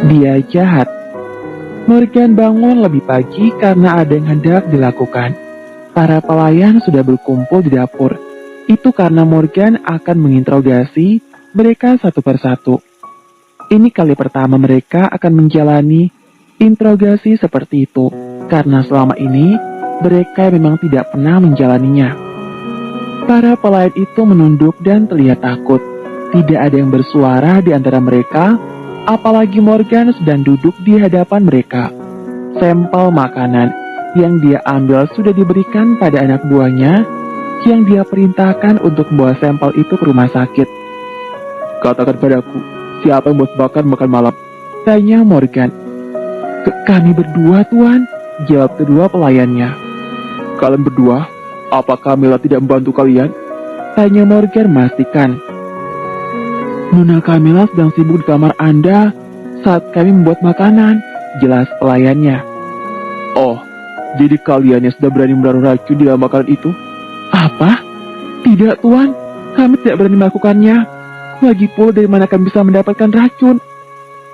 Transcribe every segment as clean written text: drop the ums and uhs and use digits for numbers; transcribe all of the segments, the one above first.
Dia jahat. Morgan bangun lebih pagi karena ada yang hendak dilakukan. Para pelayan sudah berkumpul di dapur. Itu karena Morgan akan menginterogasi mereka satu persatu. Ini kali pertama mereka akan menjalani interogasi seperti itu, karena selama ini mereka memang tidak pernah menjalaninya. Para pelayan itu menunduk dan terlihat takut. Tidak ada yang bersuara di antara mereka, apalagi Morgan sedang duduk di hadapan mereka. Sampel makanan yang dia ambil sudah diberikan pada anak buahnya, yang dia perintahkan untuk membawa sampel itu ke rumah sakit. Katakan padaku, siapa yang buat makan malam? Tanya Morgan. Kami berdua, Tuan, jawab kedua pelayannya. Kalian berdua? Apa Camilla tidak membantu kalian? Tanya Morgan memastikan. Nona Camilla sedang sibuk di kamar Anda saat kami membuat makanan, jelas pelayannya. Oh, jadi kalian yang sudah berani menaruh racun di dalam makanan itu? Apa? Tidak, Tuan. Kami tidak berani melakukannya. Lagi pula dari mana kami bisa mendapatkan racun?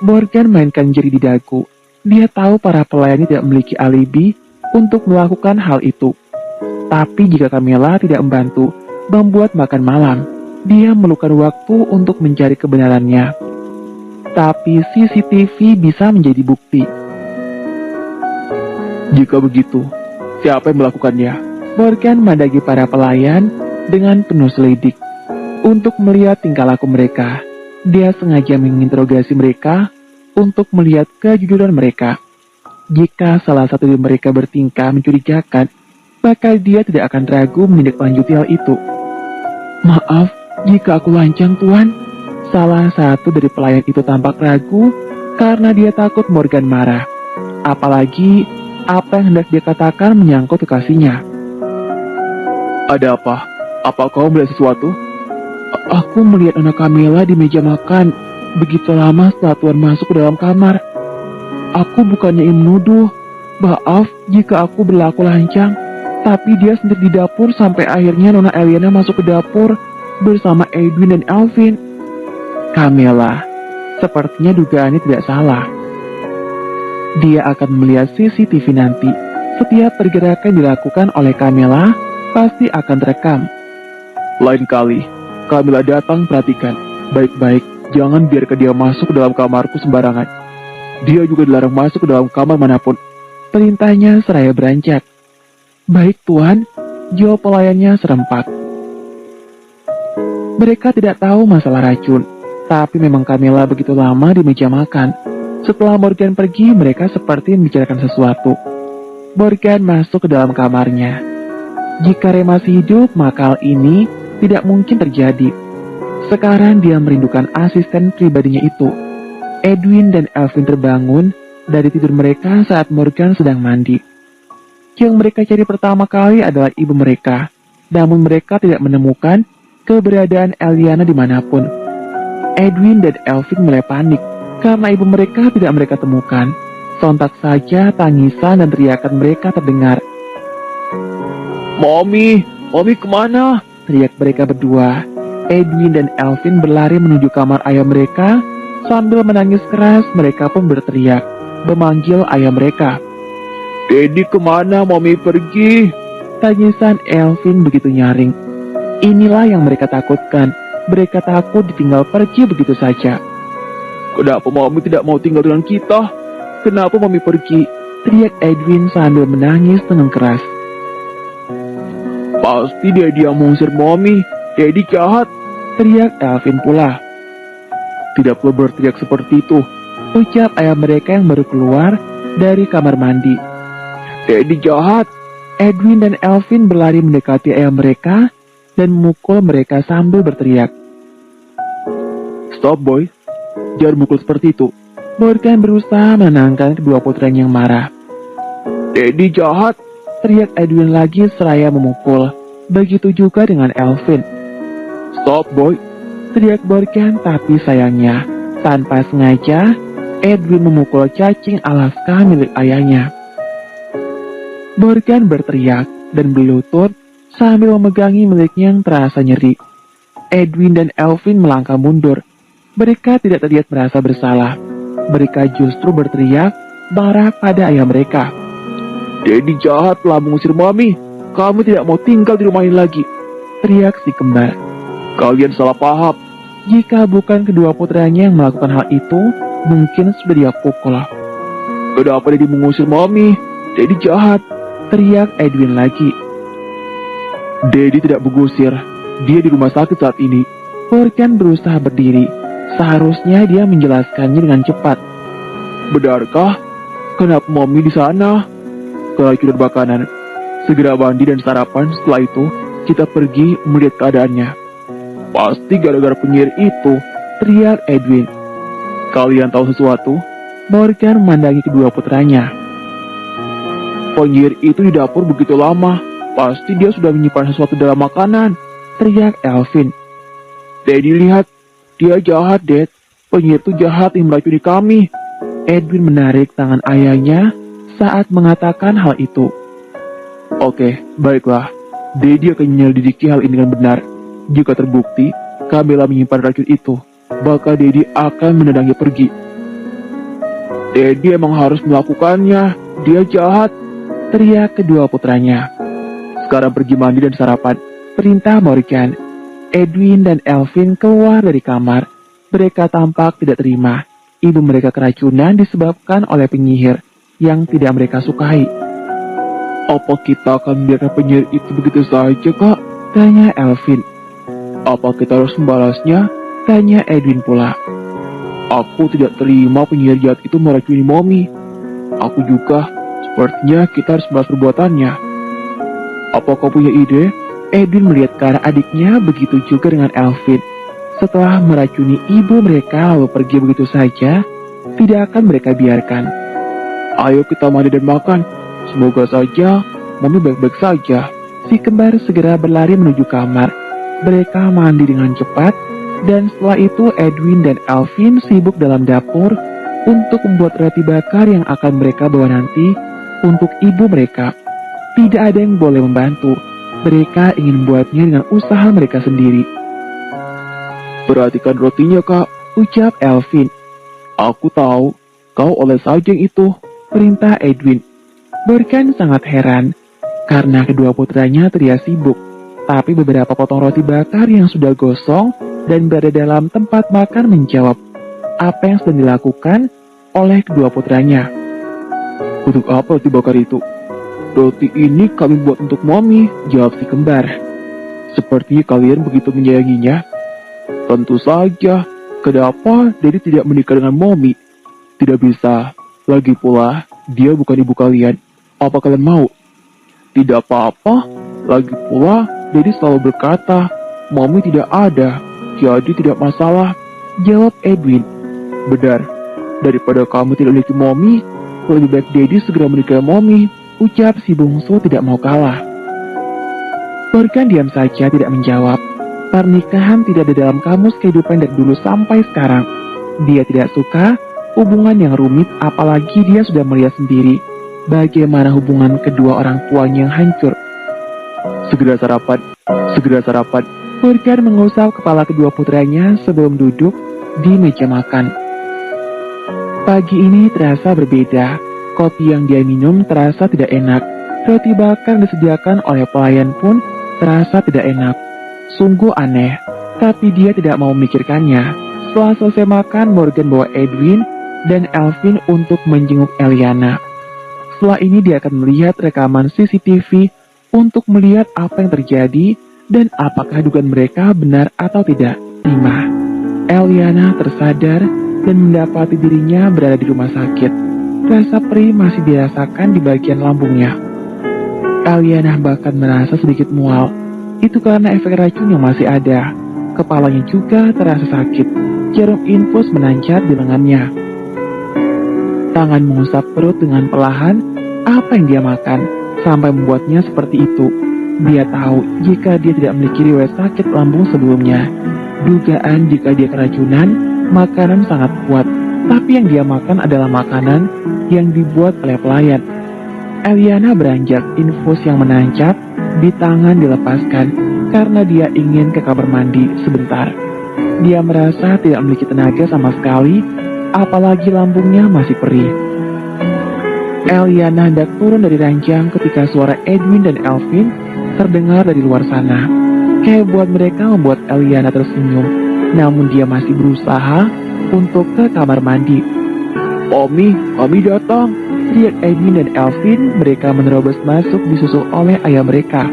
Morgan mainkan jari di dagu. Dia tahu para pelayan tidak memiliki alibi untuk melakukan hal itu. Tapi jika Camilla tidak membantu membuat makan malam, dia memerlukan waktu untuk mencari kebenarannya. Tapi CCTV bisa menjadi bukti. Jika begitu, siapa yang melakukannya? Morgan mendaki para pelayan dengan penuh selidik. Untuk melihat tingkah laku mereka, dia sengaja menginterogasi mereka untuk melihat kejujuran mereka. Jika salah satu dari mereka bertingkah mencurigakan, maka dia tidak akan ragu menindaklanjuti hal itu. Maaf, jika aku lancang, Tuan. Salah satu dari pelayan itu tampak ragu karena dia takut Morgan marah. Apalagi apa yang hendak dia katakan menyangkut kekasihnya. Ada apa? Apa kau melihat sesuatu? Aku melihat anak Camilla di meja makan begitu lama setelah Tuan masuk ke dalam kamar. Aku bukannya ingin menuduh. Maaf jika aku berlaku lancang. Tapi dia sendiri di dapur sampai akhirnya Nona Eliana masuk ke dapur bersama Edwin dan Alvin. Camilla, sepertinya dugaannya tidak salah. Dia akan melihat CCTV nanti. Setiap pergerakan dilakukan oleh Camilla pasti akan terekam. Lain kali, Camilla datang perhatikan. Baik-baik, jangan biarkan dia masuk ke dalam kamarku sembarangan. Dia juga dilarang masuk ke dalam kamar manapun. Perintahnya seraya beranjak. Baik, Tuan, jawab pelayannya serempak. Mereka tidak tahu masalah racun, tapi memang Camilla begitu lama di meja makan. Setelah Morgan pergi, mereka seperti membicarakan sesuatu. Morgan masuk ke dalam kamarnya. Jika Ray masih hidup, maka hal ini tidak mungkin terjadi. Sekarang dia merindukan asisten pribadinya itu. Edwin dan Alvin terbangun dari tidur mereka saat Morgan sedang mandi. Yang mereka cari pertama kali adalah ibu mereka, namun mereka tidak menemukan keberadaan Eliana dimanapun. Edwin dan Alvin mulai panik karena ibu mereka tidak mereka temukan. Sontak saja tangisan dan teriakan mereka terdengar. Mommy kemana? Teriak mereka berdua. Edwin dan Alvin berlari menuju kamar ayah mereka. Sambil menangis keras, mereka pun berteriak, memanggil ayah mereka. Daddy kemana? Mommy pergi. Tangisan Alvin begitu nyaring. Inilah yang mereka takutkan. Mereka takut ditinggal pergi begitu saja. Kenapa Mommy tidak mau tinggal dengan kita? Kenapa Mommy pergi? Teriak Edwin sambil menangis dengan keras. Pasti Daddy yang mengusir Mommy. Daddy jahat. Teriak Alvin pula. Tidak perlu berteriak seperti itu, ucap ayah mereka yang baru keluar dari kamar mandi. Daddy jahat. Edwin dan Alvin berlari mendekati ayah mereka dan memukul mereka sambil berteriak. Stop boy, jangan mukul seperti itu. Morgan berusaha menenangkan kedua putranya yang marah. Daddy jahat. Teriak Edwin lagi seraya memukul. Begitu juga dengan Alvin. Stop boy. Teriak Morgan, tapi sayangnya tanpa sengaja Edwin memukul cacing Alaska milik ayahnya. Morgan berteriak dan berlutut sambil memegangi miliknya yang terasa nyeri. Edwin dan Alvin melangkah mundur. Mereka tidak terlihat merasa bersalah. mereka justru berteriak marah pada ayah mereka. "Daddy jahat telah mengusir Mami. Kami tidak mau tinggal di rumah ini lagi," teriak si kembar. "Kalian salah paham. Jika bukan kedua putranya yang melakukan hal itu, mungkin sudah dia pukul." "Kenapa Daddy mengusir Mami? Daddy jahat," teriak Edwin lagi. "Daddy tidak mengusir. Dia di rumah sakit saat ini." Morgan berusaha berdiri. Seharusnya dia menjelaskannya dengan cepat. "Benarkah? Kenapa Mami di sana?" "Keracunan makanan. Segera mandi dan sarapan, setelah itu kita pergi melihat keadaannya." "Pasti gara-gara penyihir itu," teriak Edwin. "Kalian tahu sesuatu?" Morgan memandangi kedua putranya. "Penyihir itu di dapur begitu lama. Pasti dia sudah menyimpan sesuatu dalam makanan," teriak Elvin. "Daddy lihat, dia jahat, Dad. Penyihir itu jahat yang meracuni kami." Edwin menarik tangan ayahnya saat mengatakan hal itu. "Oke, baiklah. Daddy akan menyelidiki hal ini dengan benar. Jika terbukti, Kamila menyimpan racun itu, maka Daddy akan menendangnya pergi." "Daddy emang harus melakukannya. Dia jahat," teriak kedua putranya. "Sekarang pergi mandi dan sarapan," perintah Morgan. Edwin dan Elvin keluar dari kamar. Mereka tampak tidak terima. Ibu mereka keracunan disebabkan oleh penyihir yang tidak mereka sukai. "Apa kita akan membiarkan penyihir itu begitu saja, Kak?" tanya Elvin. "Apa kita harus membalasnya?" tanya Edwin pula. "Aku tidak terima penyihir jahat itu meracuni Mommy. Aku juga. Sepertinya kita harus membalas perbuatannya." "Apa kau punya ide?" Edwin melihat ke arah adiknya, begitu juga dengan Elvin. Setelah meracuni ibu mereka lalu pergi begitu saja, tidak akan mereka biarkan. "Ayo kita mandi dan makan. Semoga saja Mommy baik-baik saja." Si kembar segera berlari menuju kamar. Mereka mandi dengan cepat, dan setelah itu Edwin dan Elvin sibuk dalam dapur untuk membuat roti bakar yang akan mereka bawa nanti untuk ibu mereka. Tidak ada yang boleh membantu. Mereka ingin membuatnya dengan usaha mereka sendiri. "Perhatikan rotinya, Kak," ucap Elvin. "Aku tahu, kau oles saja yang itu," perintah Edwin. Morgan sangat heran, karena kedua putranya terlihat sibuk. Tapi beberapa potong roti bakar yang sudah gosong dan berada dalam tempat makan menjawab apa yang sedang dilakukan oleh kedua putranya. "Untuk apa roti bakar itu?" "Roti ini kami buat untuk Mommy," jawab si kembar. "Seperti kalian begitu menyayanginya." "Tentu saja. Kenapa Daddy tidak menikah dengan Mommy?" "Tidak bisa. Lagi pula, dia bukan ibu kalian. Apa kalian mau?" "Tidak apa-apa. Lagi pula, Daddy selalu berkata, Mommy tidak ada. Jadi tidak masalah," jawab Edwin. "Benar. Daripada kamu tidak memiliki Mommy, lebih baik Daddy segera menikah Mommy," ucap si bungsu tidak mau kalah. Morgan diam saja tidak menjawab. Pernikahan tidak ada dalam kamus kehidupan dari dulu sampai sekarang. Dia tidak suka hubungan yang rumit, apalagi dia sudah melihat sendiri bagaimana hubungan kedua orang tuanya yang hancur. Segera sarapan. Morgan mengusap kepala kedua putranya sebelum duduk di meja makan. Pagi ini terasa berbeda. Kopi yang dia minum terasa tidak enak. Roti bakar yang disediakan oleh pelayan pun terasa tidak enak. Sungguh aneh, tapi dia tidak mau memikirkannya. Setelah selesai makan, Morgan bawa Edwin dan Elvin untuk menjenguk Eliana. Setelah ini dia akan melihat rekaman CCTV untuk melihat apa yang terjadi dan apakah dugaan mereka benar atau tidak. 5. Eliana tersadar dan mendapati dirinya berada di rumah sakit. Rasa perih masih dirasakan di bagian lambungnya. Eliana bahkan merasa sedikit mual. Itu karena efek racun yang masih ada. Kepalanya juga terasa sakit. Jarum infus menanjak di lengannya. Tangan mengusap perut dengan perlahan. Apa yang dia makan sampai membuatnya seperti itu? Dia tahu jika dia tidak memiliki riwayat sakit lambung sebelumnya. Dugaan jika dia keracunan, makanan sangat kuat. Tapi yang dia makan adalah makanan yang dibuat oleh pelayan. Eliana beranjak, infus yang menancap di tangan dilepaskan karena dia ingin ke kamar mandi sebentar. Dia merasa tidak memiliki tenaga sama sekali apalagi lambungnya masih perih. Eliana hendak turun dari ranjang ketika suara Edwin dan Elvin terdengar dari luar sana. Kehebohan mereka membuat Eliana tersenyum, namun dia masih berusaha untuk ke kamar mandi. "Omi, kami datang!" teriak Edwin dan Elvin. Mereka menerobos masuk disusul oleh ayah mereka.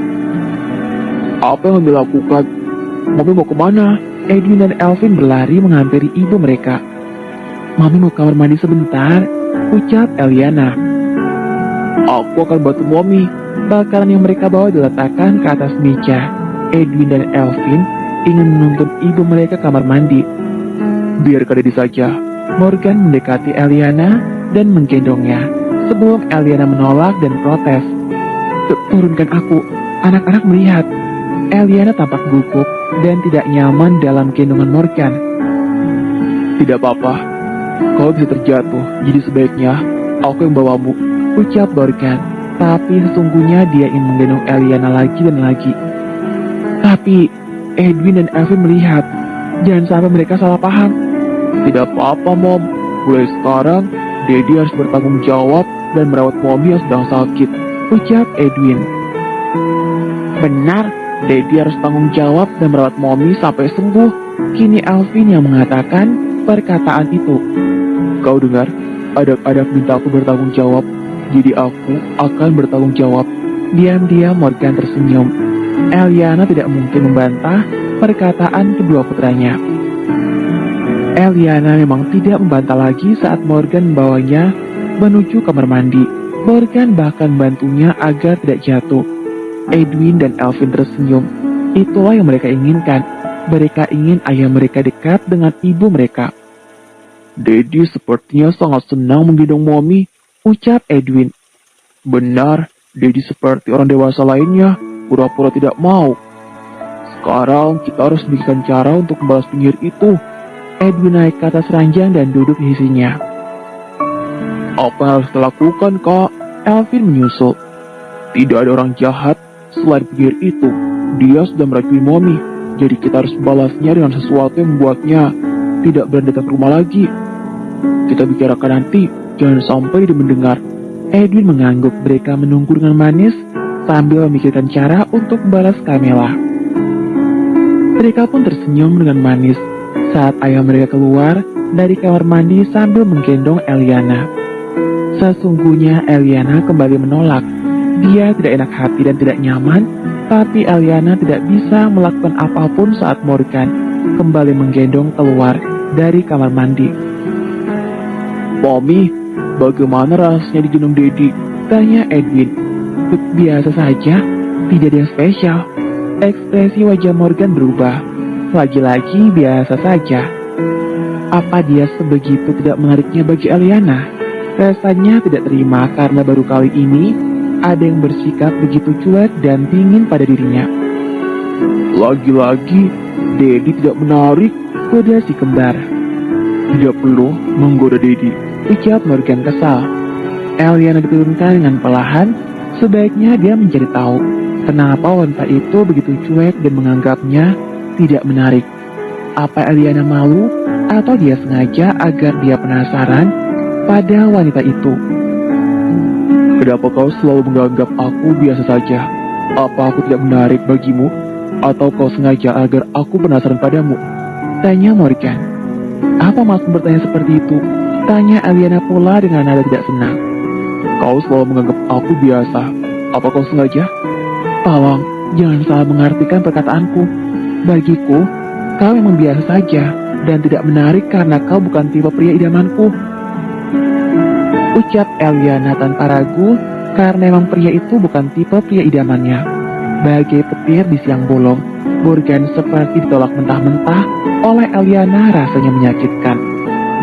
"Apa yang Mami lakukan? Mami mau kemana?" Edwin dan Elvin berlari menghampiri ibu mereka. "Mami mau kamar mandi sebentar," ucap Eliana. "Aku akan bantu Mami." Bakaran yang mereka bawa diletakkan ke atas meja. Edwin dan Elvin ingin menuntun ibu mereka ke kamar mandi. "Biarkan Dedi saja." Morgan mendekati Eliana dan menggendongnya. Sebelum Eliana menolak dan protes. "Turunkan aku, anak-anak melihat." Eliana tampak gugup dan tidak nyaman dalam gendongan Morgan. "Tidak apa-apa, kau bisa terjatuh, jadi sebaiknya aku yang bawamu," ucap Morgan. Tapi sesungguhnya dia ingin menggendong Eliana lagi dan lagi. Tapi Edwin dan Elvin melihat. Jangan sampai mereka salah paham. "Tidak apa-apa, Mom. Mulai sekarang, Dedi harus bertanggung jawab dan merawat Mommy yang sedang sakit," ucap Edwin. "Benar, Dedi harus tanggung jawab dan merawat Mommy sampai sembuh." Kini Elvin yang mengatakan perkataan itu. "Kau dengar? Adak-adak minta aku bertanggung jawab, jadi aku akan bertanggung jawab." Diam-diam Morgan tersenyum. Eliana tidak mungkin membantah perkataan kedua putranya. Eliana memang tidak membantah lagi saat Morgan membawanya menuju kamar mandi. Morgan bahkan membantunya agar tidak jatuh. Edwin dan Elvin tersenyum. Itulah yang mereka inginkan. Mereka ingin ayah mereka dekat dengan ibu mereka. "Dedi sepertinya sangat senang menggendong Mommy," ucap Edwin. "Benar, Dedi seperti orang dewasa lainnya, pura-pura tidak mau. Sekarang kita harus memikirkan cara untuk membalas penyihir itu." Edwin naik ke atas ranjang dan duduk di sisinya. "Apa yang harus kita lakukan, Kak?" Elvin menyusul. "Tidak ada orang jahat selain penyihir itu. Dia sudah meracuni Mommy, jadi kita harus membalasnya dengan sesuatu yang membuatnya tidak berani datang ke rumah lagi. Kita bicarakan nanti, jangan sampai dia mendengar." Edwin mengangguk. Mereka menunggu dengan manis sambil memikirkan cara untuk membalas Camilla. Mereka pun tersenyum dengan manis saat ayah mereka keluar dari kamar mandi sambil menggendong Eliana. Sesungguhnya Eliana kembali menolak. Dia tidak enak hati dan tidak nyaman, tapi Eliana tidak bisa melakukan apapun saat Morgan kembali menggendong keluar dari kamar mandi. "Mommy, bagaimana rasanya digendong Dedi?" tanya Edwin. "Biasa saja, tidak ada yang spesial." Ekspresi wajah Morgan berubah. "Lagi-lagi biasa saja." Apa dia sebegitu tidak menariknya bagi Eliana? Rasanya tidak terima karena baru kali ini ada yang bersikap begitu cuek dan dingin pada dirinya. "Lagi-lagi, Dedi tidak menarik," goda si kembar. "Tidak perlu menggoda Dedi," ucap Morgan kesal. Eliana diturunkan dengan perlahan. Sebaiknya dia mencari tahu kenapa wanita itu begitu cuek dan menganggapnya tidak menarik. Apa Eliana malu atau dia sengaja agar dia penasaran pada wanita itu? "Kenapa kau selalu menganggap aku biasa saja? Apa aku tidak menarik bagimu? Atau kau sengaja agar aku penasaran padamu?" tanya Morgan. "Apa maksud bertanya seperti itu?" tanya Eliana pula dengan nada tidak senang. "Kau selalu menganggap aku biasa. Apa kau sengaja?" "Tolong, jangan salah mengartikan perkataanku. Bagiku, kau memang biasa saja dan tidak menarik karena kau bukan tipe pria idamanku," ucap Eliana tanpa ragu karena memang pria itu bukan tipe pria idamannya. Bagai petir di siang bolong, Morgan seperti ditolak mentah-mentah oleh Eliana. Rasanya menyakitkan,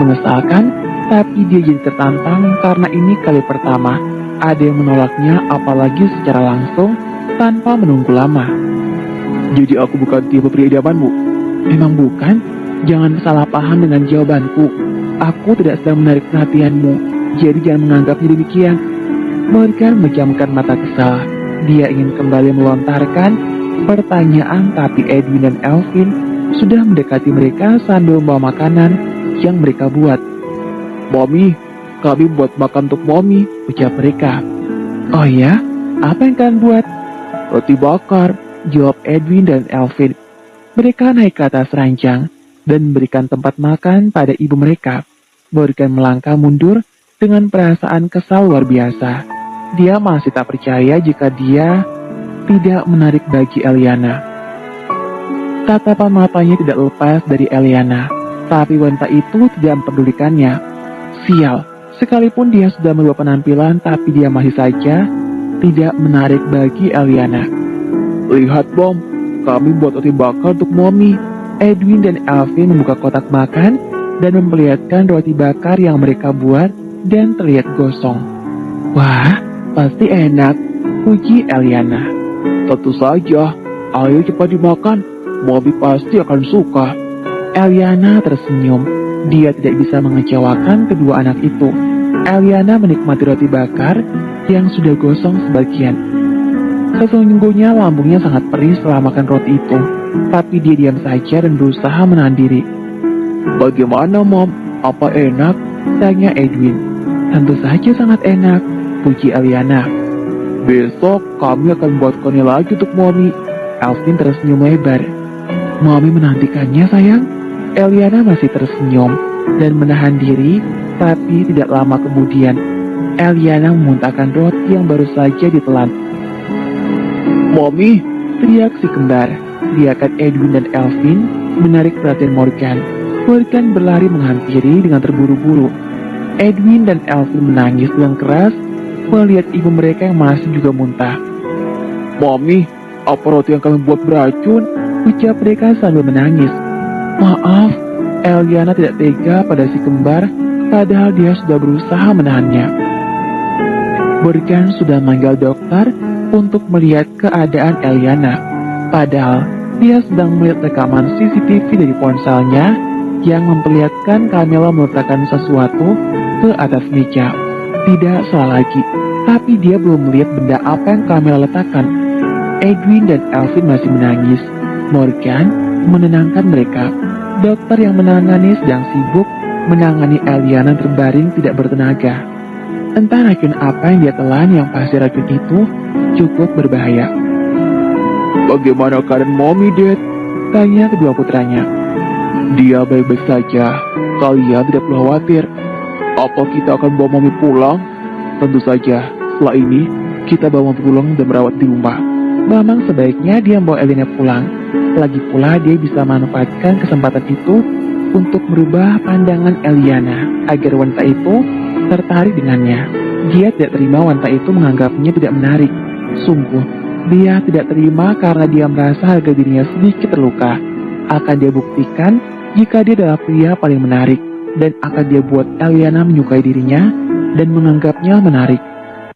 mengesalkan, tapi dia jadi tertantang karena ini kali pertama ada yang menolaknya, apalagi secara langsung tanpa menunggu lama. "Jadi aku bukan tipe pria idamanmu?" "Memang bukan. Jangan salah paham dengan jawabanku. Aku tidak sedang menarik perhatianmu, jadi jangan menganggapnya demikian." Morgan menjamkan mata kesal. Dia ingin kembali melontarkan pertanyaan, tapi Edwin dan Elvin sudah mendekati mereka sambil membawa makanan yang mereka buat. Mommy, kami buat makan untuk Mommy, ucap mereka. Oh ya, apa yang kalian buat? Roti bakar, jawab Edwin dan Elvin. Mereka naik ke atas ranjang dan memberikan tempat makan pada ibu mereka. Morgan melangkah mundur dengan perasaan kesal luar biasa. Dia masih tak percaya jika dia tidak menarik bagi Eliana. Tatapan matanya tidak lepas dari Eliana, tapi wanita itu tidak mempedulikannya. Sial, sekalipun dia sudah merubah penampilan, tapi dia masih saja tidak menarik bagi Eliana. Lihat Bom, kami buat roti bakar untuk Mommy. Edwin dan Elvin membuka kotak makan dan memperlihatkan roti bakar yang mereka buat dan terlihat gosong. Wah, pasti enak, puji Eliana. Tentu saja, ayo cepat dimakan, Mommy pasti akan suka. Eliana tersenyum, dia tidak bisa mengecewakan kedua anak itu. Eliana menikmati roti bakar yang sudah gosong sebagian. Sesungguhnya lambungnya sangat perih setelah makan roti itu, tapi dia diam saja dan berusaha menahan diri. Bagaimana Mom? Apa enak? Tanya Edwin. Tentu saja sangat enak, puji Eliana. Besok kami akan buatkannya lagi untuk Mommy. Elvin tersenyum lebar. Mommy menantikannya sayang. Eliana masih tersenyum dan menahan diri, tapi tidak lama kemudian Eliana memuntahkan roti yang baru saja ditelan. Mommy, teriak si kembar. Teriakan Edwin dan Elvin menarik perhatian Morgan. Morgan berlari menghampiri dengan terburu-buru. Edwin dan Elvin menangis dengan keras melihat ibu mereka yang masih juga muntah. Mommy, apa roti yang kami buat beracun? Ucap mereka sambil menangis. Maaf, Eliana tidak tega pada si kembar, padahal dia sudah berusaha menahannya. Morgan sudah manggil dokter untuk melihat keadaan Eliana. Padahal dia sedang melihat rekaman CCTV dari ponselnya yang memperlihatkan Camilla meletakkan sesuatu ke atas meja. Tidak salah lagi, tapi dia belum melihat benda apa yang Camilla letakkan. Edwin dan Elvin masih menangis. Morgan menenangkan mereka. Dokter yang menangani sedang sibuk menangani Eliana terbaring tidak bertenaga. Entah racun apa yang dia telan, yang pasti racun itu cukup berbahaya. Bagaimana keadaan Mommy, Dad? Tanya kedua putranya. Dia baik-baik saja, kalian tidak perlu khawatir. Apa kita akan bawa Mommy pulang? Tentu saja, setelah ini kita bawa Mommy pulang dan merawat di rumah. Memang sebaiknya dia membawa Eliana pulang. Lagi pula dia bisa manfaatkan kesempatan itu untuk merubah pandangan Eliana agar wanita itu tertarik dengannya. Dia tidak terima wanita itu menganggapnya tidak menarik. Sungguh, dia tidak terima karena dia merasa harga dirinya sedikit terluka. Akan dia buktikan jika dia adalah pria paling menarik, dan akan dia buat Eliana menyukai dirinya dan menganggapnya menarik.